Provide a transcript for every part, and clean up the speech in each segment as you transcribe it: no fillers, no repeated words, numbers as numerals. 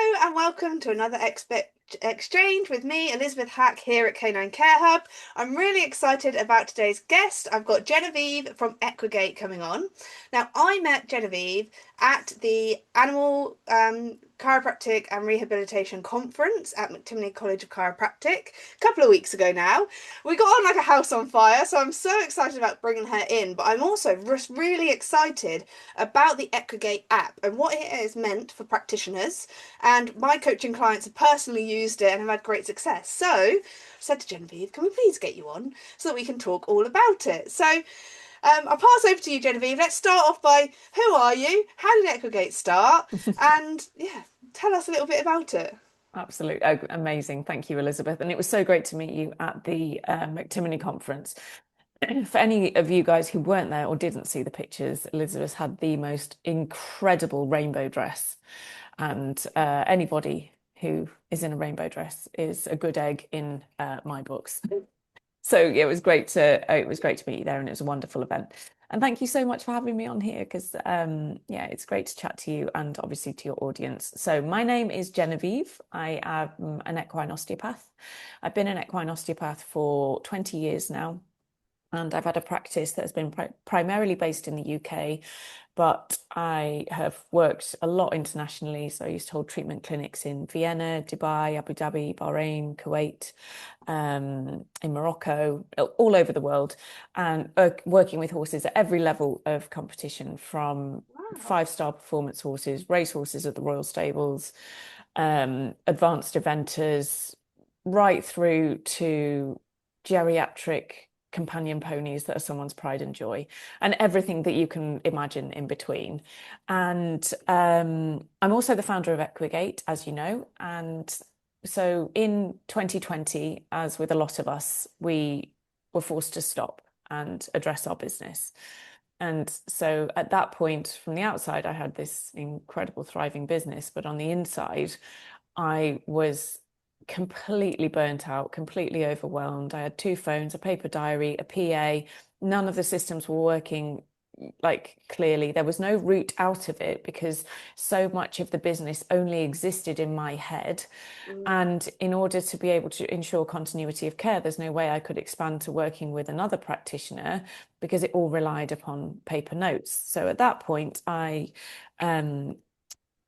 Hello and welcome to another exchange with me, Elizabeth Hack, here at Canine Care Hub. I'm really excited about today's guest. I've got Genevieve from Equigate coming on. Now, I met Genevieve at the Animal Chiropractic and Rehabilitation Conference at McTimoney College of Chiropractic a couple of weeks ago now. We got on like a house on fire, so I'm so excited about bringing her in, but I'm also just really excited about the Equigate app and what it has meant for practitioners. And my coaching clients have personally used it and have had great success. So I said to Genevieve, can we please get you on so that we can talk all about it? So I'll pass over to you, Genevieve. Let's start off by who are you? How did Equigate start? And yeah, tell us a little bit about it. Absolutely. Oh, amazing. Thank you, Elizabeth. And it was so great to meet you at the McTimoney conference. For any of you guys who weren't there or didn't see the pictures, Elizabeth had the most incredible rainbow dress. And anybody who is in a rainbow dress is a good egg in my books. So it was great to meet you there, and it was a wonderful event. And thank you so much for having me on here because yeah, it's great to chat to you and obviously to your audience. So my name is Genevieve. I am an equine osteopath. I've been an equine osteopath for 20 years now. And I've had a practice that has been primarily based in the UK, but I have worked a lot internationally. So I used to hold treatment clinics in Vienna, Dubai, Abu Dhabi, Bahrain, Kuwait, in Morocco, all over the world, and working with horses at every level of competition, from Wow. five-star performance horses, race horses at the Royal Stables, advanced eventers, right through to geriatric companion ponies that are someone's pride and joy, and everything that you can imagine in between. And I'm also the founder of Equigate, as you know. And so in 2020, as with a lot of us, we were forced to stop and address our business. And so at that point, from the outside, I had this incredible, thriving business, but on the inside, I was completely burnt out, completely overwhelmed. I had two phones, a paper diary, a PA. None of the systems were working like clearly. There was no route out of it because so much of the business only existed in my head. Mm. And in order to be able to ensure continuity of care, there's no way I could expand to working with another practitioner because it all relied upon paper notes. So at that point, I um,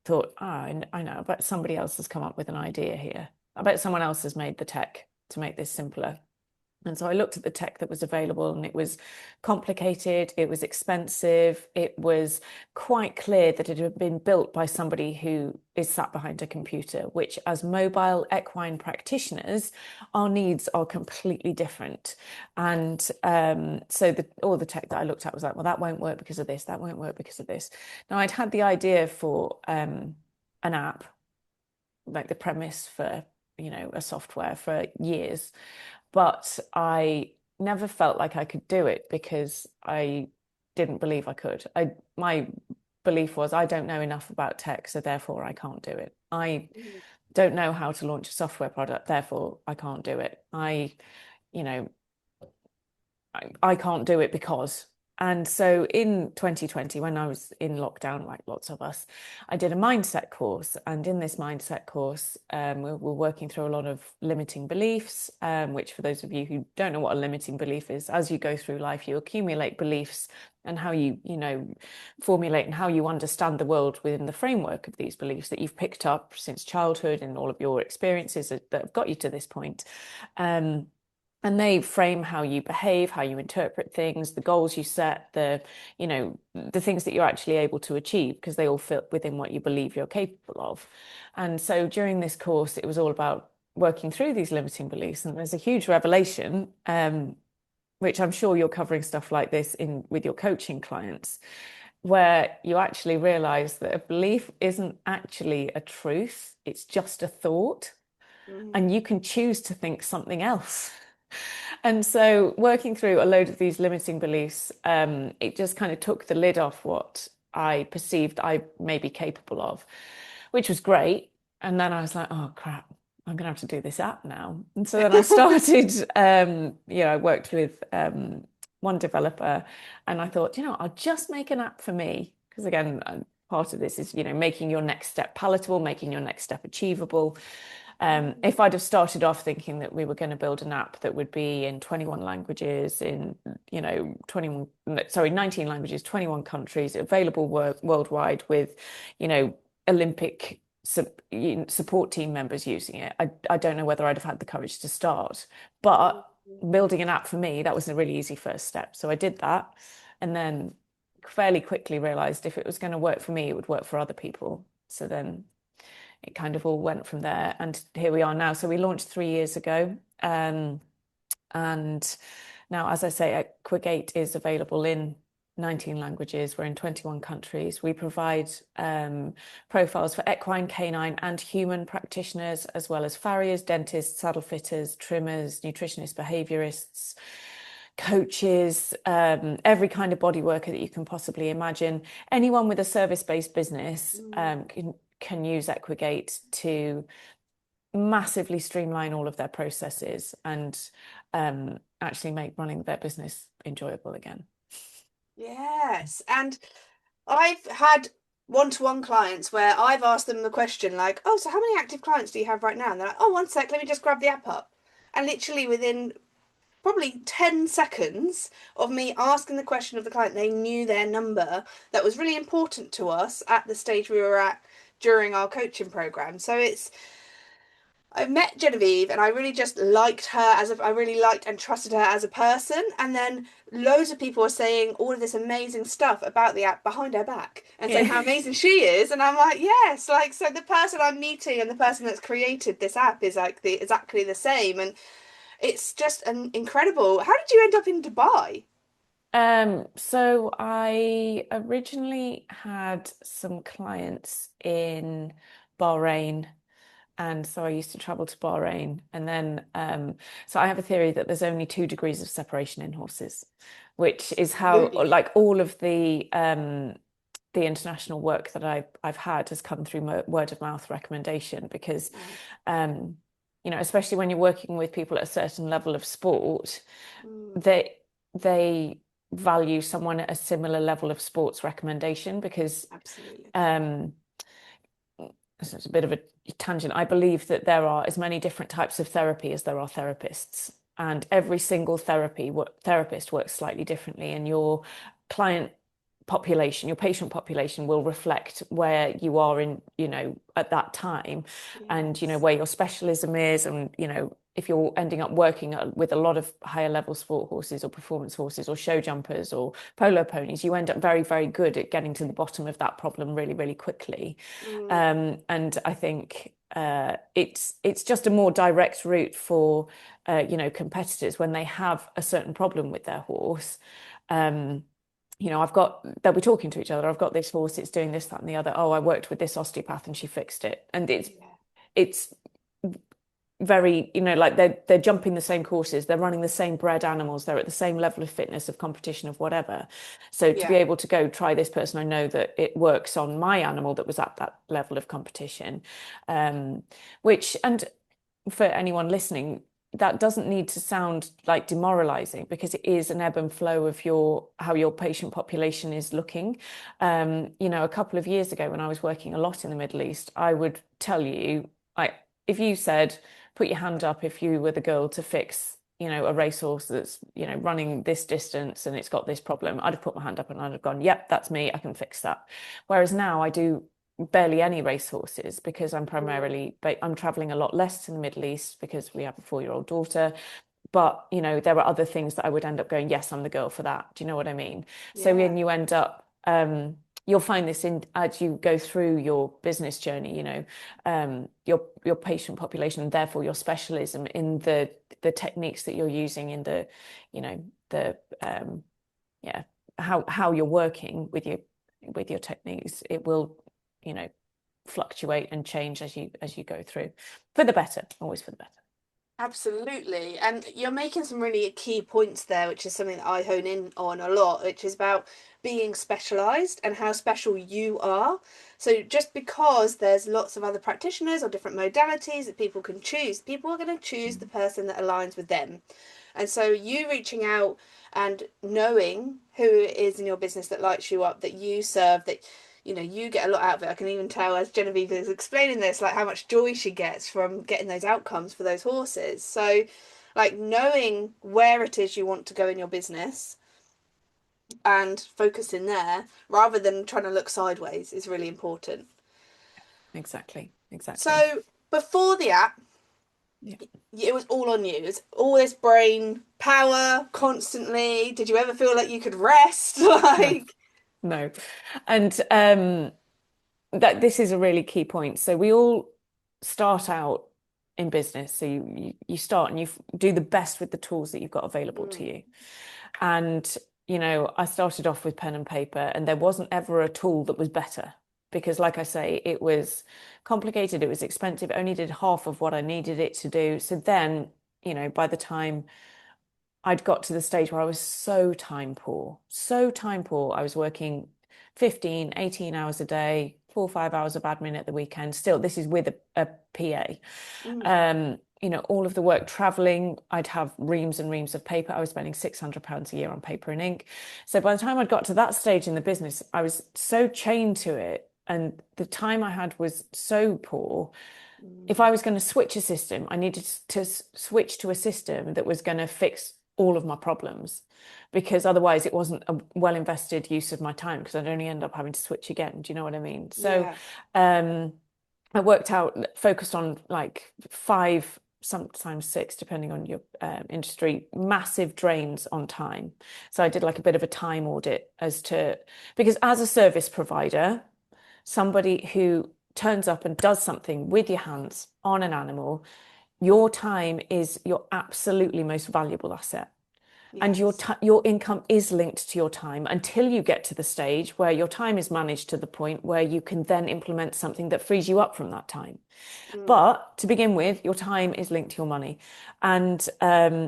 thought, I know, but somebody else has come up with an idea here. I bet someone else has made the tech to make this simpler. And so I looked at the tech that was available, and it was complicated, it was expensive, it was quite clear that it had been built by somebody who is sat behind a computer, which, as mobile equine practitioners, our needs are completely different. And so all the tech that I looked at was like, well, that won't work because of this, that won't work because of this. Now, I'd had the idea for an app, like the premise for, a software for years, but I never felt like I could do it because I didn't believe I could. My belief was I don't know enough about tech, so therefore I can't do it. I Mm. don't know how to launch a software product, therefore I can't do it. You know, I can't do it because. And so in 2020, when I was in lockdown, like lots of us, I did a mindset course. And in this mindset course, we're working through a lot of limiting beliefs, which, for those of you who don't know what a limiting belief is, as you go through life, you accumulate beliefs, and how you formulate and how you understand the world within the framework of these beliefs that you've picked up since childhood and all of your experiences that have got you to this point. Um, and they frame how you behave, how you interpret things, the goals you set, the things that you're actually able to achieve, because they all fit within what you believe you're capable of. And so during this course, it was all about working through these limiting beliefs. And there's a huge revelation, which I'm sure you're covering stuff like this in with your coaching clients, where you actually realize that a belief isn't actually a truth, it's just a thought, and Mm. you can choose to think something else. And so, working through a load of these limiting beliefs, it just kind of took the lid off what I perceived I may be capable of, which was great. And then I was like, oh crap, I'm gonna have to do this app now. And so then I started, I worked with one developer, and I thought, I'll just make an app for me. Because again, part of this is, making your next step palatable, making your next step achievable. Mm. If I'd have started off thinking that we were going to build an app that would be in 21 languages, in 19 languages, 21 countries, available worldwide, with Olympic support team members using it, I don't know whether I'd have had the courage to start. But building an app for me, that was a really easy first step. So I did that, and then fairly quickly realized if it was going to work for me, it would work for other people. So then it kind of all went from there. And here we are now. So we launched 3 years ago. And now, as I say, Equigate is available in 19 languages. We're in 21 countries. We provide profiles for equine, canine, and human practitioners, as well as farriers, dentists, saddle fitters, trimmers, nutritionists, behaviorists, coaches, every kind of body worker that you can possibly imagine. Anyone with a service-based business can use Equigate to massively streamline all of their processes and actually make running their business enjoyable again. Yes. And I've had one-to-one clients where I've asked them the question like, oh, so how many active clients do you have right now? And they're like, oh, one sec, let me just grab the app up. And literally within probably 10 seconds of me asking the question of the client, they knew their number that was really important to us at the stage we were at during our coaching program. So I met Genevieve and I really just liked her I really liked and trusted her as a person. And then loads of people are saying all of this amazing stuff about the app behind her back and saying how Yeah. amazing she is. And I'm like, yes, like, so the person I'm meeting and the person that's created this app is like exactly the same. And it's just an incredible. How did you end up in Dubai? So I originally had some clients in Bahrain, and so I used to travel to Bahrain. And then, so I have a theory that there's only 2 degrees of separation in horses, which is how, Absolutely. like, all of the international work that I've had has come through word of mouth recommendation, because Wow. um, especially when you're working with people at a certain level of sport, Mm, they value someone at a similar level of sports recommendation, because absolutely. um, so it's a bit of a tangent. I believe that there are as many different types of therapy as there are therapists, and every single therapist works slightly differently, and your client population, your patient population will reflect where you are in, at that time, and, Yes. where your specialism is. And, if you're ending up working with a lot of higher level sport horses or performance horses or show jumpers or polo ponies, you end up very, very good at getting to the bottom of that problem really, really quickly. Mm, And I think it's just a more direct route for competitors when they have a certain problem with their horse. Um, they'll be talking to each other. I've got this horse, it's doing this, that, and the other. Oh, I worked with this osteopath and she fixed it. And yeah. it's very, like they're jumping the same courses, they're running the same bred animals, they're at the same level of fitness, of competition, of whatever. So to be Yeah. able to go try this person, I know that it works on my animal that was at that level of competition. Which, and for anyone listening, that doesn't need to sound like demoralizing, because it is an ebb and flow of how your patient population is looking. A couple of years ago when I was working a lot in the Middle East, I would tell you, like, if you said, put your hand up if you were the girl to fix, a racehorse that's, running this distance and it's got this problem, I'd have put my hand up and I'd have gone, yep, that's me, I can fix that. Whereas now I do barely any racehorses, because Mm, I'm traveling a lot less to the Middle East because we have a 4-year-old daughter. But, there are other things that I would end up going, yes, I'm the girl for that. Do you know what I mean? So yeah. when you end up, you'll find this in as you go through your business journey, your patient population, and therefore your specialism in the techniques that you're using, in the yeah, how you're working with your techniques, it will, you know, fluctuate and change as you go through, for the better, always for the better. Absolutely. And you're making some really key points there, which is something that I hone in on a lot, which is about being specialized and how special you are. So just because there's lots of other practitioners or different modalities that people can choose, people are going to choose the person that aligns with them. And so you reaching out and knowing who it is in your business that lights you up, that you serve, that you get a lot out of it. I can even tell as Genevieve is explaining this, like how much joy she gets from getting those outcomes for those horses. So, like knowing where it is you want to go in your business and focusing there rather than trying to look sideways is really important. Exactly. So, before the app, Yeah. it was all on you. It was all this brain power constantly. Did you ever feel like you could rest? No, Like, no. And that this is a really key point. So we all start out in business. So you start and you do the best with the tools that you've got available to mm, you. And, I started off with pen and paper, and there wasn't ever a tool that was better because, like I say, it was complicated, it was expensive, it only did half of what I needed it to do. So then, by the time I'd got to the stage where I was so time poor. I was working 15, 18 hours a day, 4 or 5 hours of admin at the weekend. Still, this is with a PA. mm, All of the work traveling, I'd have reams and reams of paper. I was spending £600 a year on paper and ink. So by the time I'd got to that stage in the business, I was so chained to it. And the time I had was so poor. If mm, I was going to switch a system, I needed to switch to a system that was going to fix all of my problems, because otherwise it wasn't a well invested use of my time, because I'd only end up having to switch again. Do you know what I mean? So yeah. um, I worked out, focused on like 5, sometimes 6, depending on your industry, massive drains on time. So I did like a bit of a time audit because as a service provider, somebody who turns up and does something with your hands on an animal, your time is your absolutely most valuable asset. And Yes. your income is linked to your time until you get to the stage where your time is managed to the point where you can then implement something that frees you up from that time. Mm, But to begin with, your time is linked to your money. And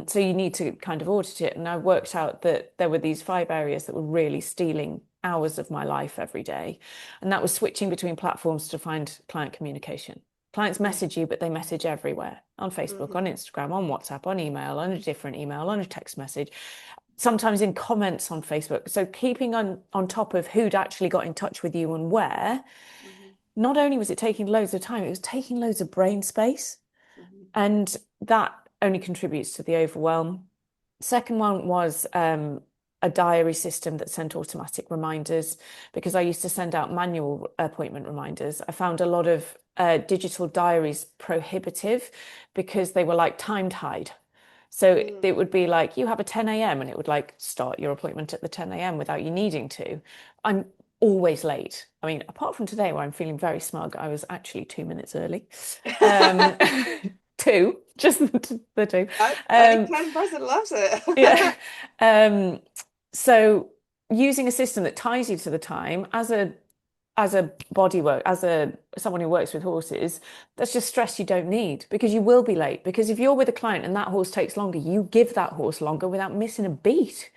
so you need to kind of audit it. And I worked out that there were these 5 areas that were really stealing hours of my life every day. And that was switching between platforms to find client communication. Clients mm, message you, but they message everywhere, on Facebook, on mm-hmm, Instagram, on WhatsApp, on email, on a different email, on a text message, sometimes in comments on Facebook. So keeping on top of who'd actually got in touch with you and where, mm-hmm, not only was it taking loads of time, it was taking loads of brain space. mm-hmm, And that only contributes to the overwhelm. Second one was a diary system that sent automatic reminders, because I used to send out manual appointment reminders. I found a lot of digital diaries prohibitive because they were like time tied. So mm. it would be like, you have a 10 a.m. and it would like start your appointment at the 10 a.m. without you needing to. I'm always late. I mean, apart from today where I'm feeling very smug, I was actually 2 minutes early. Um, two, just the two. Only Um, 10% loves it. yeah. Um, so using a system that ties you to the time as a bodywork, as a someone who works with horses, that's just stress you don't need, because you will be late. Because if you're with a client and that horse takes longer, you give that horse longer without missing a beat.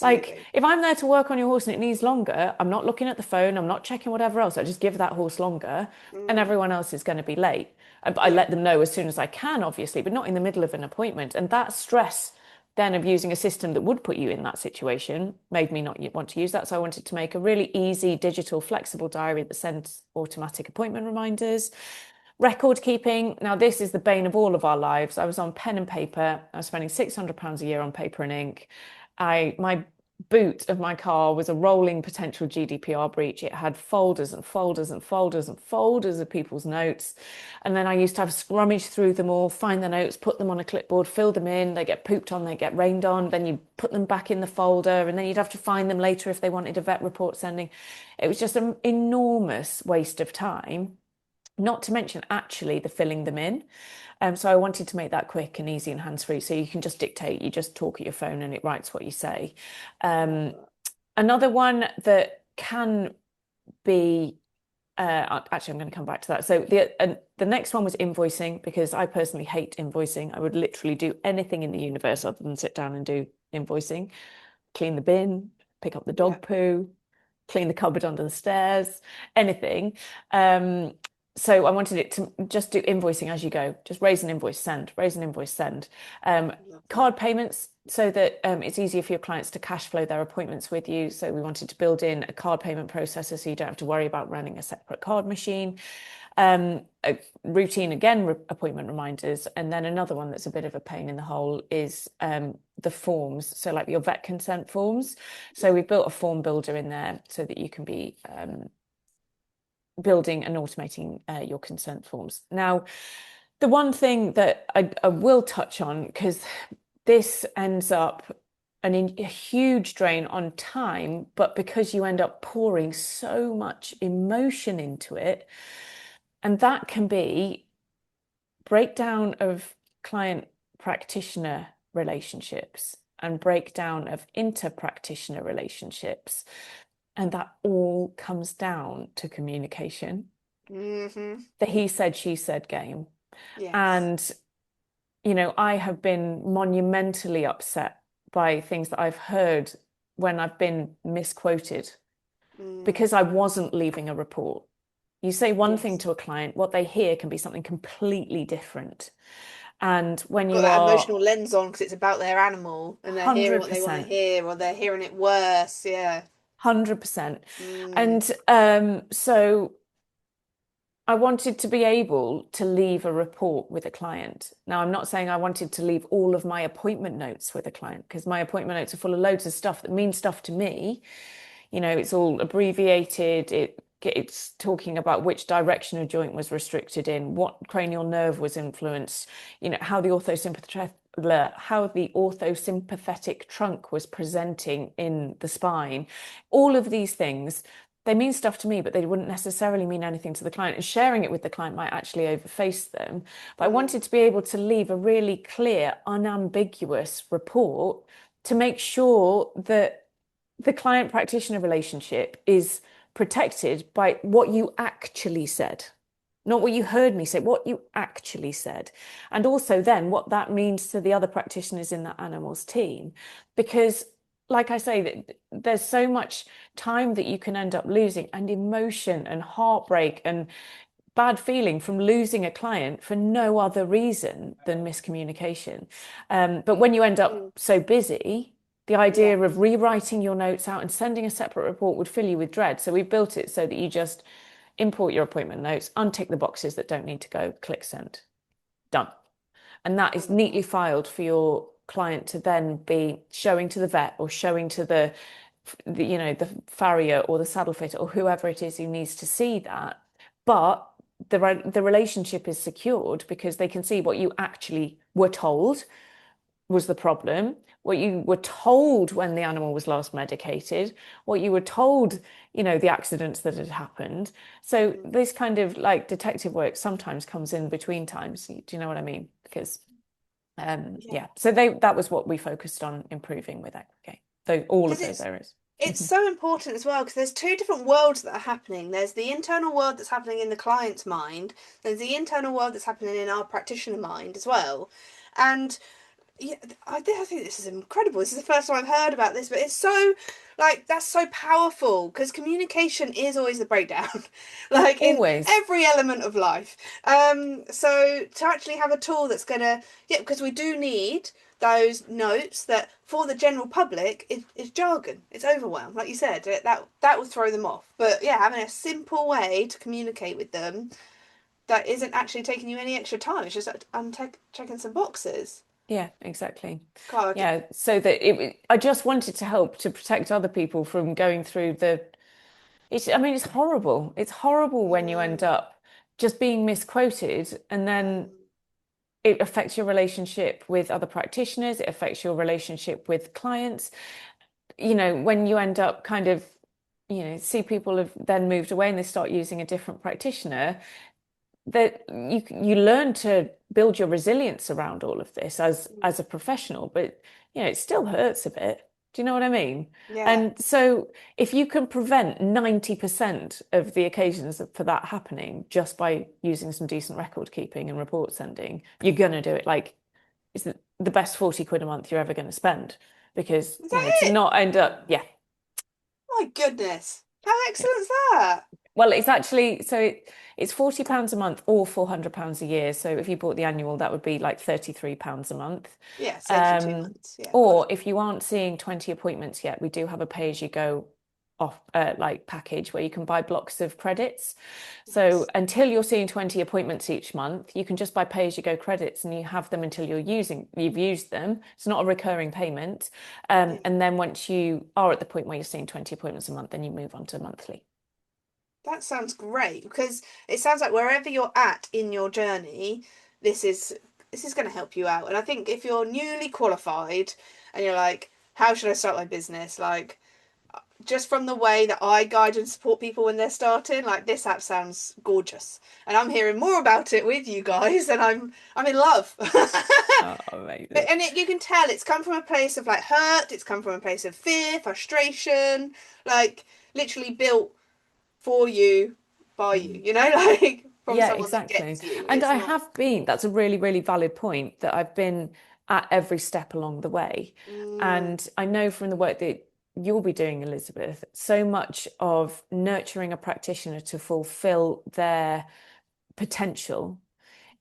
Like Absolutely. if I'm there to work on your horse and it needs longer, I'm not looking at the phone, I'm not checking whatever else. I just give that horse longer, and Mm, everyone else is going to be late. I yeah. let them know as soon as I can, obviously, but not in the middle of an appointment. And that stress then of using a system that would put you in that situation made me not want to use that. So I wanted to make a really easy, digital, flexible diary that sends automatic appointment reminders. Record keeping. Now, this is the bane of all of our lives. I was on pen and paper. I was spending £600 a year on paper and ink. My boot of my car was a rolling potential GDPR breach. It had folders and folders and folders and folders of people's notes. And then I used to have scrummage through them all, find the notes, put them on a clipboard, fill them in. They get pooped on, they get rained on. Then you put them back in the folder, and then you'd have to find them later if they wanted a vet report sending. It was just an enormous waste of time, not to mention actually the filling them in. So I wanted to make that quick and easy and hands-free. So you can just dictate, you just talk at your phone and it writes what you say. Love Um, that. Another one that can be actually, I'm going to come back to that. So the next one was invoicing, because I personally hate invoicing. I would literally do anything in the universe other than sit down and do invoicing. Clean the bin, pick up the Yeah. dog poo, clean the cupboard under the stairs, anything. Um, so I wanted it to just do invoicing as you go. Just raise an invoice, send, raise an invoice, send. Um, Love that. Card payments, so that it's easier for your clients to cash flow their appointments with you. So we wanted to build in a card payment processor so you don't have to worry about running a separate card machine. A routine, again, appointment reminders. And then another one that's a bit of a pain in the hole is the forms. So like your vet consent forms. So we've built a form builder in there so that you can be building and automating your consent forms. Now, the one thing that I will touch on, because this ends up a huge drain on time, but because you end up pouring so much emotion into it, and that can be breakdown of client practitioner relationships and breakdown of inter-practitioner relationships. And that all comes down to communication, Mm-hmm. the he said, she said game. Yes. And, I have been monumentally upset by things that I've heard when I've been misquoted Mm. because I wasn't leaving a report. You say one thing Yes. to a client, what they hear can be something completely different. And when Got you that are emotional lens on because it's about their animal and they're hearing what they want to 100%, hear or they're hearing it worse. Yeah. 100%. Mm. And so I wanted to be able to leave a report with a client. Now, I'm not saying I wanted to leave all of my appointment notes with a client because my appointment notes are full of loads of stuff that means stuff to me. It's all abbreviated. It's talking about which direction a joint was restricted in, what cranial nerve was influenced, how the orthosympathetic trunk was presenting in the spine. All of these things, they mean stuff to me, but they wouldn't necessarily mean anything to the client. And sharing it with the client might actually overface them. But I Mm. wanted to be able to leave a really clear, unambiguous report to make sure that the client practitioner relationship is protected by what you actually said, not what you heard me say, what you actually said. And also then what that means to the other practitioners in that animal's team. Because, like I say, there's so much time that you can end up losing, and emotion and heartbreak and bad feeling from losing a client for no other reason than miscommunication. But when you end up Mm. so busy, the Yeah. idea of rewriting your notes out and sending a separate report would fill you with dread. So we've built it so that you just import your appointment notes, untick the boxes that don't need to go, click send, done. And that I is love that. neatly filed for your client to then be showing to the vet or showing to the farrier or the saddle fitter or whoever it is who needs to see that. But the relationship is secured because they can see what you actually were told was the problem, what you were told when the animal was last medicated, what you were told, the accidents that had happened. So Mm. this kind of like detective work sometimes comes in between times. Do you know what I mean? Because Yeah. yeah, so that was what we focused on improving with Equigate. Though all of Because those areas. it's so important as well because there's two different worlds that are happening. There's the internal world that's happening in the client's mind. There's the internal world that's happening in our practitioner mind as well. And yeah, I think this is incredible. This is the first time I've heard about this, but it's so like that's so powerful because communication is always the breakdown, like in Always. every element of life. So to actually have a tool that's gonna, yeah, because we do need those notes that for the general public is jargon. It's overwhelm, like you said. That will throw them off. But yeah, having a simple way to communicate with them that isn't actually taking you any extra time. It's just like, I'm checking some boxes. Yeah, exactly. God, Yeah, so that I just wanted to help to protect other people from going through it's horrible. It's horrible when you yeah. end up just being misquoted and then Mm. it affects your relationship with other practitioners, it affects your relationship with clients. When you end up kind of, see people have then moved away and they start using a different practitioner, that you learn to build your resilience around all of this as a professional, but it still hurts a bit. Do you know what I mean? Yeah. And so if you can prevent 90% of the occasions for that happening just by using some decent record keeping and report sending, you're gonna do it. Like it's the best 40 quid a month you're ever going to spend because, Is that to it? not end up, yeah, My goodness. How yeah. excellent is that? Well, it's actually it's £40 a month or £400 a year. So if you bought the annual, that would be like £33 a month. Yeah, saves you two Um, months. Yeah, got or it. if you aren't seeing 20 appointments yet, we do have a pay-as-you-go off like package where you can buy blocks of credits. So Nice. until you're seeing 20 appointments each month, you can just buy pay-as-you-go credits and you have them until you've used them. It's not a recurring payment. Yeah. And then once you are at the point where you're seeing 20 appointments a month, then you move on to monthly. That sounds great because it sounds like wherever you're at in your journey, this is this is going to help you out. And I think if you're newly qualified and you're like, how should I start my business? Like just from the way that I guide and support people when they're starting, like this app sounds gorgeous. And I'm hearing more about it with you guys and I'm in love. Oh, amazing. You can tell it's come from a place of like hurt, it's come from a place of fear, frustration, like literally built for you by you, Mm. like from Yeah, someone that exactly. gets you. And It's I not. have been, that's a really, really valid point that I've been at every step along the way. Mm, And I know from the work that you'll be doing, Elizabeth, so much of nurturing a practitioner to fulfill their potential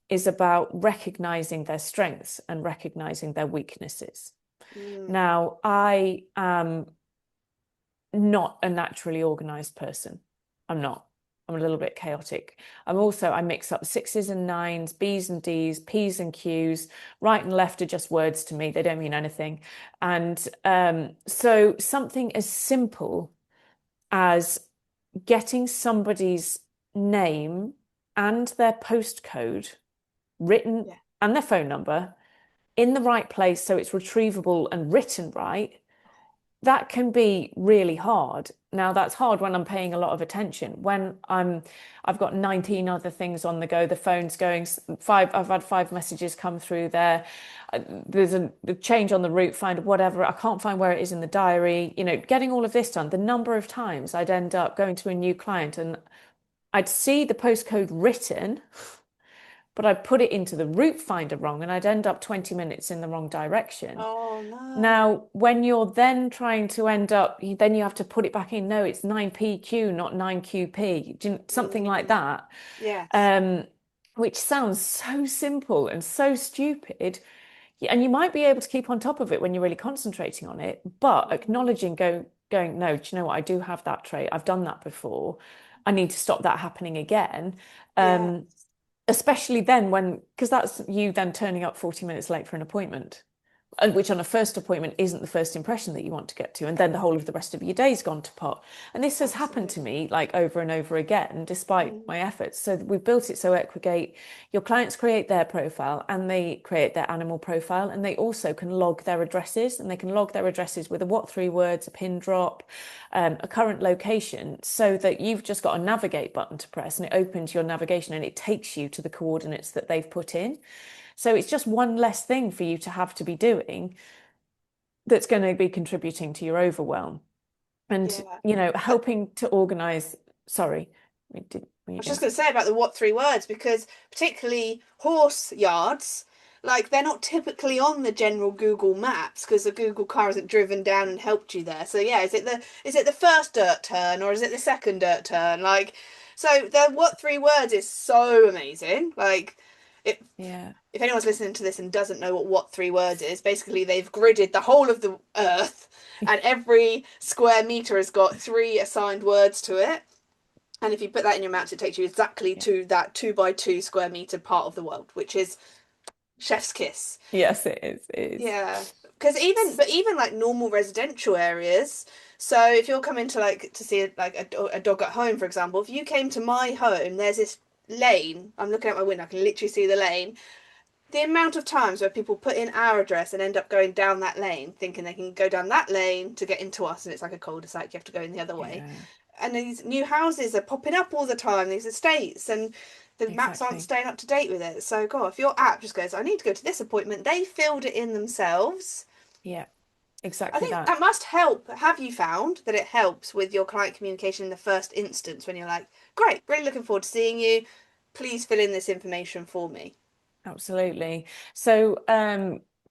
is about recognizing their strengths and recognizing their weaknesses. mm, Now, I am not a naturally organized person. I'm not. I'm a little bit chaotic. I mix up sixes and nines, B's and D's, P's and Q's. Right and left are just words to me. They don't mean anything. And so something as simple as getting somebody's name and their postcode written yeah. and their phone number in the right place so it's retrievable and written right, that can be really hard. Now that's hard when I'm paying a lot of attention. I've got 19 other things on the go. The phone's going five. I've had five messages come through there. There's a change on the route, find whatever. I can't find where it is in the diary. Getting all of this done. The number of times I'd end up going to a new client and I'd see the postcode written, but I'd put it into the route finder wrong and I'd end up 20 minutes in the wrong direction. Oh no. Now, when you're then trying to end up, then you have to put it back in. No, it's 9PQ, not 9QP, something like Mm, that. yes. Um, which sounds so simple and so stupid. And you might be able to keep on top of it when you're really concentrating on it, but Mm, going, no, do you know what? I do have that trait. I've done that before. I need to stop that happening again. yeah. Um, especially then because that's you then turning up 40 minutes late for an appointment and which on a first appointment isn't the first impression that you want to get to. And then the whole of the rest of your day's gone to pot. And this has happened to Absolutely. me like over and over again, despite Mm, my efforts. So we've built it so Equigate, your clients create their profile and they create their animal profile, and they also can log their addresses, and they can log their addresses with a what three words, a pin drop, a current location, so that you've just got a navigate button to press and it opens your navigation and it takes you to the coordinates that they've put in. So it's just one less thing for you to have to be doing that's going to be contributing to your overwhelm. And, yeah. I, helping to organize. Sorry, were I you was going just to say? going to say about the what three words because particularly horse yards, like they're not typically on the general Google Maps because the Google car hasn't driven down and helped you there. So yeah, is it the first dirt turn or is it the second dirt turn? Like, so the what three words is so amazing. Like, it Yeah, if anyone's listening to this and doesn't know what three words is, basically they've gridded the whole of the earth and every square meter has got three assigned words to it. And if you put that in your maps, it takes you exactly yeah. to that 2 by 2 square meter part of the world, which is Chef's Kiss. Yes, it is. It is. Yeah, because even like normal residential areas. So if you're coming to like to see like a dog at home, for example, if you came to my home, there's this lane. I'm looking out my window. I can literally see the lane. The amount of times where people put in our address and end up going down that lane, thinking they can go down that lane to get into us, and it's like a cul-de-sac. You have to go in the other way. Yeah, And these new houses are popping up all the time, these estates, and the maps aren't exactly. staying up to date with it. So, God, if your app just goes, I need to go to this appointment, they filled it in themselves. Yeah, I exactly think that. that must help. Have you found that it helps with your client communication in the first instance when you're like, great, really looking forward to seeing you. Please fill in this information for me. Absolutely. So,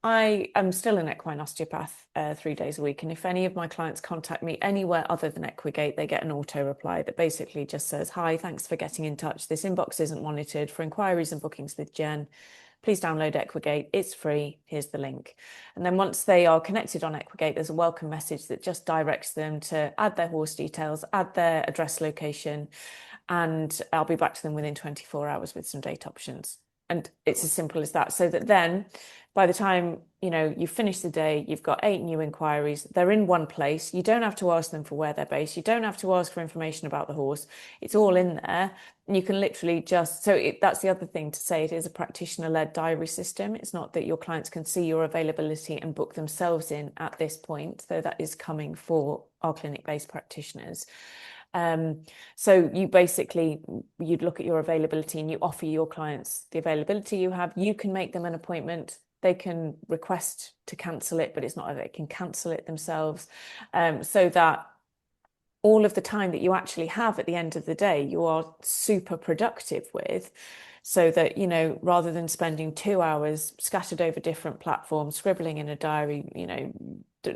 I am still an equine osteopath 3 days a week. And if any of my clients contact me anywhere other than Equigate, they get an auto reply that basically just says, "Hi, thanks for getting in touch. This inbox isn't monitored. For inquiries and bookings with Jen, please download Equigate. It's free. Here's the link." And then once they are connected on Equigate, there's a welcome message that just directs them to add their horse details, add their address location, and I'll be back to them within 24 hours with some date options. And it's as simple as that. So that then by the time, you finish the day, you've got 8 new inquiries. They're in one place. You don't have to ask them for where they're based. You don't have to ask for information about the horse. It's all in there. And you can literally just, that's the other thing to say. It is a practitioner-led diary system. It's not that your clients can see your availability and book themselves in at this point, though that is coming for our clinic-based practitioners. So you'd look at your availability and you offer your clients the availability you have. You can make them an appointment. They can request to cancel it, but it's not that they can cancel it themselves. So that all of the time that you actually have at the end of the day, you are super productive with, so that, rather than spending 2 hours scattered over different platforms, scribbling in a diary,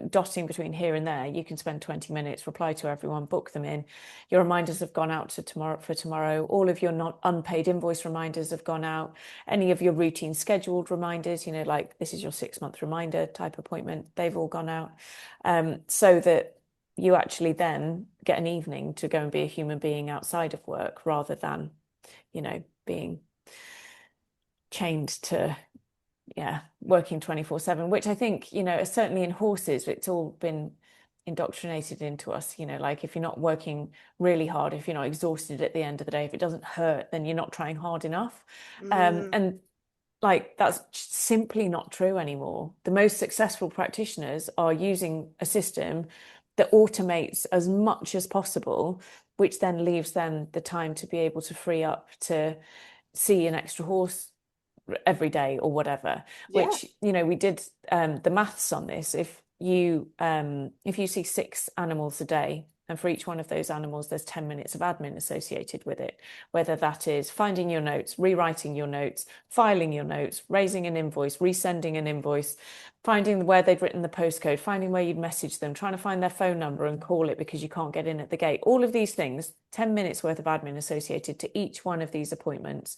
dotting between here and there, you can spend 20 minutes, reply to everyone, book them in. Your reminders have gone out to tomorrow. All of your not unpaid invoice reminders have gone out. Any of your routine scheduled reminders, like this is your 6-month reminder type appointment, they've all gone out. So that you actually then get an evening to go and be a human being outside of work, rather than, being chained to working 24/7, which I think, certainly in horses, it's all been indoctrinated into us, like if you're not working really hard, if you're not exhausted at the end of the day, if it doesn't hurt, then you're not trying hard enough. And like that's simply not true anymore. The most successful practitioners are using a system that automates as much as possible, which then leaves them the time to be able to free up to see an extra horse every day or whatever. Yeah. Which, we did the maths on this. If you see 6 animals a day, and for each one of those animals there's 10 minutes of admin associated with it, whether that is finding your notes, rewriting your notes, filing your notes, raising an invoice, resending an invoice, finding where they'd written the postcode, finding where you'd message them, trying to find their phone number and call it because you can't get in at the gate. All of these things, 10 minutes worth of admin associated to each one of these appointments.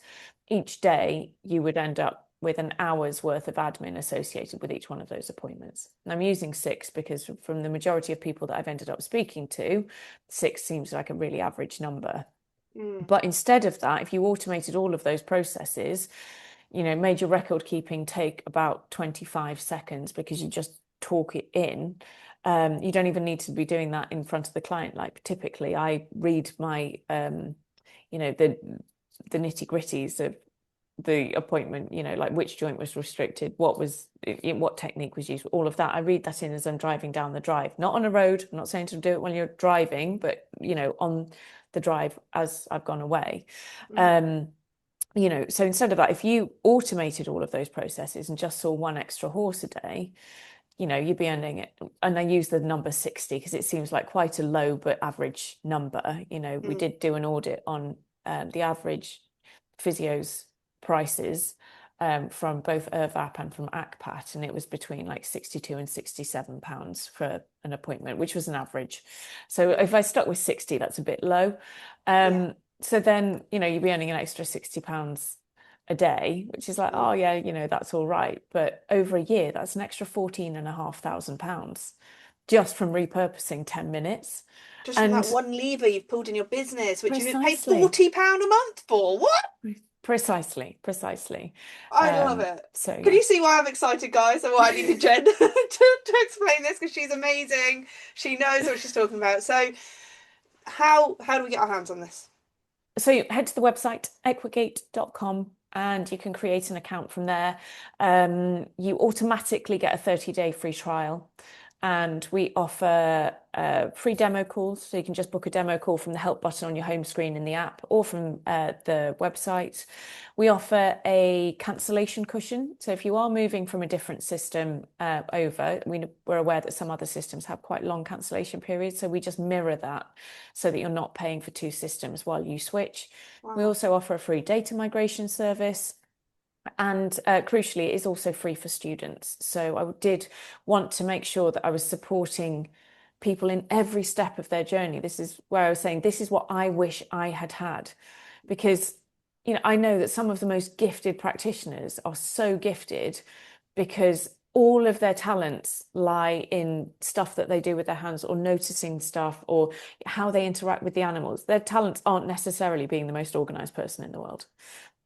Each day you would end up with an hour's worth of admin associated with each one of those appointments. And I'm using 6 because from the majority of people that I've ended up speaking to, 6 seems like a really average number. But instead of that, if you automated all of those processes, made your record keeping take about 25 seconds because you just talk it in. You don't even need to be doing that in front of the client. Like typically I read my, the nitty gritties of the appointment, like which joint was restricted, what technique was used, all of that. I read that in as I'm driving down the drive, not on a road. I'm not saying to do it when you're driving, but on the drive as I've gone away. So instead of that, if you automated all of those processes and just saw 1 extra horse a day, you'd be earning it. And I use the number 60 because it seems like quite a low but average number. We did do an audit on the average physio's prices from both IRVAP and from ACPAT, and it was between like £62 and £67 for an appointment, which was an average. So if I stuck with 60, that's a bit low. So then, you'd be earning an extra £60 a day, which is like, oh yeah, that's all right. But over a year, that's an extra £14,500 just from repurposing 10 minutes. Just from that one lever you've pulled in your business, which you pay £40 a month for. What? Precisely. I love it. So Can you see why I'm excited, guys, and why I needed Jen to explain this? Because she's amazing. She knows what she's talking about. So how do we get our hands on this? So you head to the website equigate.com and you can create an account from there. You automatically get a 30-day free trial. And we offer free demo calls. So you can just book a demo call from the help button on your home screen in the app or from the website. We offer a cancellation cushion. So if you are moving from a different system over, we're aware that some other systems have quite long cancellation periods. So we just mirror that so that you're not paying for 2 systems while you switch. Wow. We also offer a free data migration service. And crucially, it is also free for students. So I did want to make sure that I was supporting people in every step of their journey. This is where I was saying, this is what I wish I had had. Because, I know that some of the most gifted practitioners are so gifted because all of their talents lie in stuff that they do with their hands or noticing stuff or how they interact with the animals. Their talents aren't necessarily being the most organized person in the world.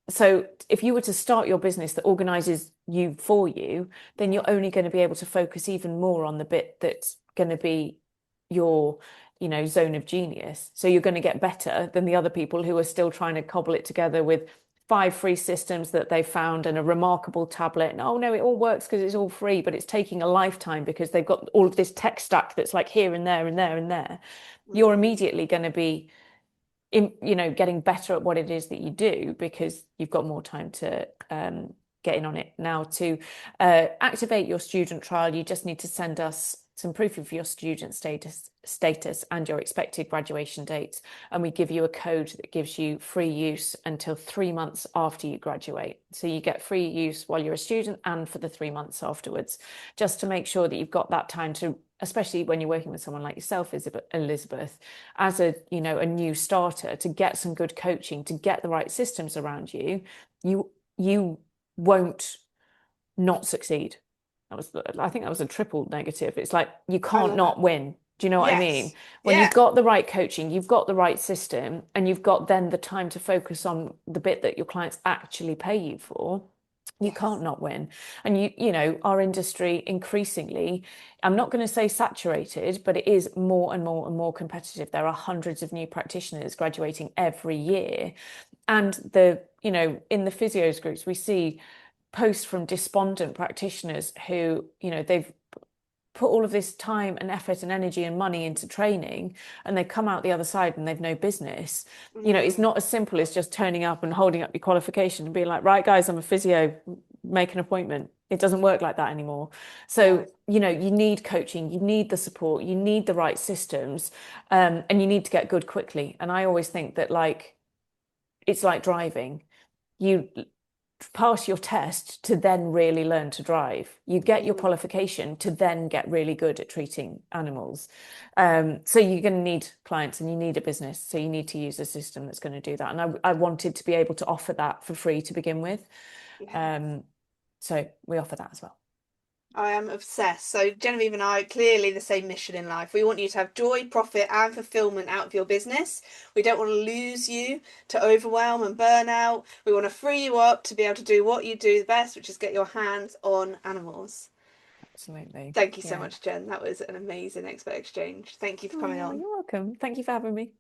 So if you were to start your business that organizes you for you, then you're only going to be able to focus even more on the bit that's going to be your, zone of genius. So you're going to get better than the other people who are still trying to cobble it together with 5 free systems that they found and a remarkable tablet. And oh no, it all works because it's all free, but it's taking a lifetime because they've got all of this tech stack that's like here and there and there and there. You're Mm, immediately going to be getting better at what it is that you do because you've got more time to get in on it. Now, to activate your student trial, you just need to send us some proof of your student status and your expected graduation dates, and we give you a code that gives you free use until 3 months after you graduate. So you get free use while you're a student and for the 3 months afterwards, just to make sure that you've got that time to, especially when you're working with someone like yourself, Elizabeth, as a new starter, to get some good coaching, to get the right systems around you. You won't not succeed. I think that was a triple negative. It's like you I can't love it. not win. Do you know what I mean? Yes. When you've Yeah. got the right coaching, you've got the right system, and you've got then the time to focus on the bit that your clients actually pay you for, you can't Yes. not win. And our industry increasingly, I'm not going to say saturated, but it is more and more and more competitive. There are hundreds of new practitioners graduating every year. And in the physios groups, we see posts from despondent practitioners who, they've put all of this time and effort and energy and money into training and they come out the other side and they've no business. It's Mm, not as simple as just turning up and holding up your qualification and being like, right, guys, I'm a physio, make an appointment. It doesn't work like that anymore. no. So, you need coaching, you need the support, you need the right systems, and you need to get good quickly. And I always think that it's like driving. You pass your test to then really learn to drive. You get your Mm, qualification to then get really good at treating animals. So you're going to need clients and you need a business. So you need to use a system that's going to do that. And I wanted to be able to offer that for free to begin with. yeah. Um, so we offer that as well. I am obsessed. So Genevieve and I clearly the same mission in life. We want you to have joy, profit, and fulfillment out of your business. We don't want to lose you to overwhelm and burnout. We want to free you up to be able to do what you do the best, which is get your hands on animals. Absolutely. Thank you so Yeah. much, Jen. That was an amazing expert exchange. Thank you for coming Oh, on. you're welcome. Thank you for having me.